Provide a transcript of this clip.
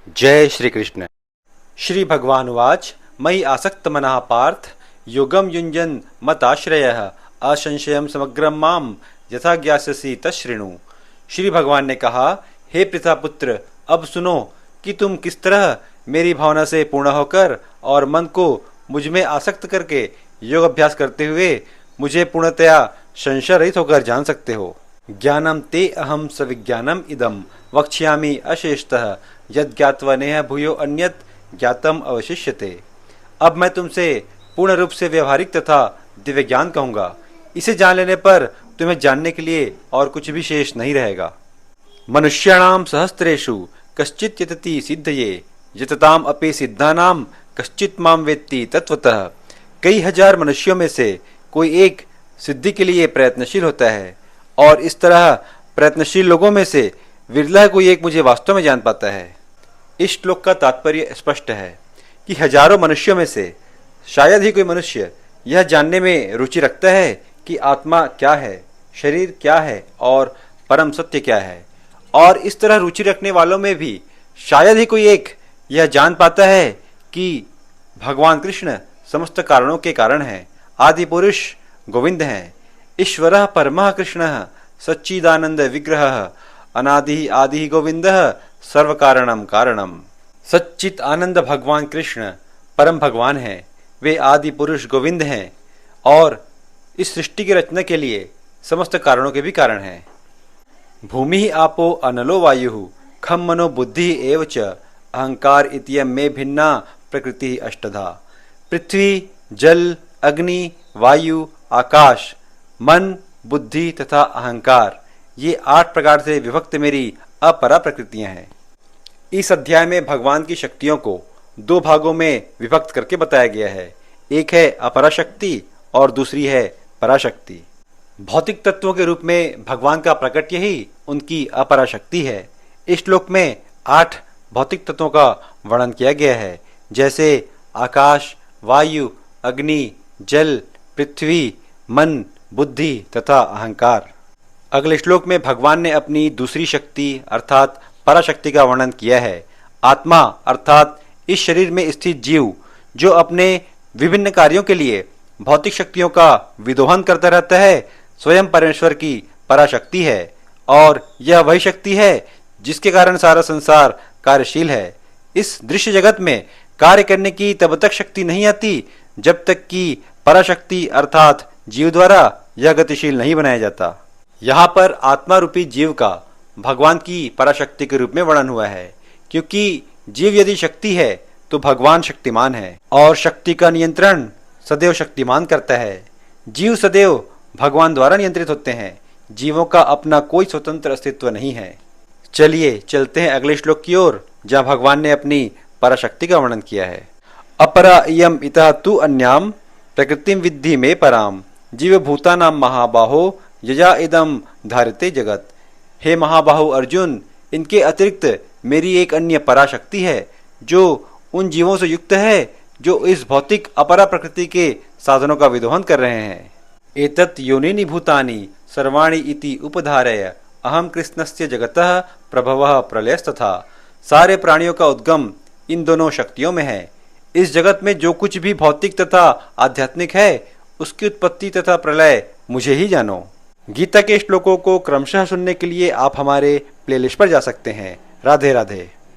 जय श्री कृष्ण। श्री भगवानुवाच मयि आसक्तमनः पार्थ योगम युञ्जन् मताश्रयः असंशयं समग्रं माम यथा ज्ञास्यसि तच्छृणु। श्री भगवान ने कहा, हे पितापुत्र, अब सुनो कि तुम किस तरह मेरी भावना से पूर्ण होकर और मन को मुझ में आसक्त करके योग अभ्यास करते हुए मुझे पूर्णतया संशय रहित होकर जान सकते हो। ज्ञानम ते अहम सविज्ञानम इदम वक्ष्यामि अशेषतः यद ज्ञात्वा नेह भूयो अन्यत ज्ञातम अवशिष्यते। अब मैं तुमसे पूर्ण रूप से व्यवहारिक तथा दिव्य ज्ञान कहूँगा। इसे जान लेने पर तुम्हें जानने के लिए और कुछ भी शेष नहीं रहेगा। मनुष्याणाम सहस्त्रेषु कश्चित् यतति सिद्धये यतताम अपि सिद्धानाम कश्चित् माम वेत्ति तत्वतः। कई हजार मनुष्यों में से कोई एक सिद्धि के लिए प्रयत्नशील होता है और इस तरह प्रयत्नशील लोगों में से विरला कोई एक मुझे वास्तव में जान पाता है। इस श्लोक का तात्पर्य स्पष्ट है कि हजारों मनुष्यों में से शायद ही कोई मनुष्य यह जानने में रुचि रखता है कि आत्मा क्या है, शरीर क्या है और परम सत्य क्या है। और इस तरह रुचि रखने वालों में भी शायद ही कोई एक यह जान पाता है कि भगवान कृष्ण समस्त कारणों के कारण हैं, आदि पुरुष गोविंद हैं, ईश्वरः परमः कृष्णः सच्चिदानंद विग्रहः अनादि आदि गोविंदः सर्व कारणम कारणम। सच्चित आनंद भगवान कृष्ण परम भगवान हैं, वे आदि पुरुष गोविंद हैं और इस सृष्टि की रचना के लिए समस्त कारणों के भी कारण हैं। भूमि आपो अनलो वायुः खम मनो बुद्धि एव च अहंकार इत्ययं मे भिन्ना प्रकृति अष्टधा। पृथ्वी, जल, अग्नि, वायु, आकाश, मन, बुद्धि तथा अहंकार, ये 8 प्रकार से विभक्त मेरी अपरा प्रकृतियां हैं। इस अध्याय में भगवान की शक्तियों को 2 भागों में विभक्त करके बताया गया है। एक है अपरा शक्ति और दूसरी है पराशक्ति। भौतिक तत्वों के रूप में भगवान का प्रकट्य ही उनकी अपरा शक्ति है। इस श्लोक में 8 भौतिक तत्वों का वर्णन किया गया है, जैसे आकाश, वायु, अग्नि, जल, पृथ्वी, मन, बुद्धि तथा अहंकार। अगले श्लोक में भगवान ने अपनी दूसरी शक्ति अर्थात पराशक्ति का वर्णन किया है। आत्मा अर्थात इस शरीर में स्थित जीव जो अपने विभिन्न कार्यों के लिए भौतिक शक्तियों का विदोहन करता रहता है, स्वयं परमेश्वर की पराशक्ति है और यह वही शक्ति है जिसके कारण सारा संसार कार्यशील है। इस दृश्य जगत में कार्य करने की तब तक शक्ति नहीं आती जब तक कि पराशक्ति अर्थात जीव द्वारा यह गतिशील नहीं बनाया जाता। यहाँ पर आत्मा रूपी जीव का भगवान की पराशक्ति के रूप में वर्णन हुआ है, क्योंकि जीव यदि शक्ति है तो भगवान शक्तिमान है और शक्ति का नियंत्रण सदैव शक्तिमान करता है। जीव सदैव भगवान द्वारा नियंत्रित होते हैं, जीवों का अपना कोई स्वतंत्र अस्तित्व नहीं है। चलिए चलते हैं अगले श्लोक की ओर, जहाँ भगवान ने अपनी पराशक्ति का वर्णन किया है। अपरा इयम इतः तु अन्याम प्रकृतिम विद्धि में पराम जीव भूतानां महाबाहो यजा इदम धारते जगत। हे महाबाहु अर्जुन, इनके अतिरिक्त मेरी एक अन्य पराशक्ति है जो उन जीवों से युक्त है जो इस भौतिक अपरा प्रकृति के साधनों का विदोहन कर रहे हैं। एतत् योनिनि भूतानि सर्वाणि इति उपधारय अहम कृष्णस्य जगतः प्रभवः प्रलयस्तथा। सारे प्राणियों का उद्गम इन दोनों शक्तियों में है। इस जगत में जो कुछ भी भौतिक तथा आध्यात्मिक है उसकी उत्पत्ति तथा प्रलय मुझे ही जानो। गीता के श्लोकों को क्रमशः सुनने के लिए आप हमारे प्लेलिस्ट पर जा सकते हैं। राधे राधे।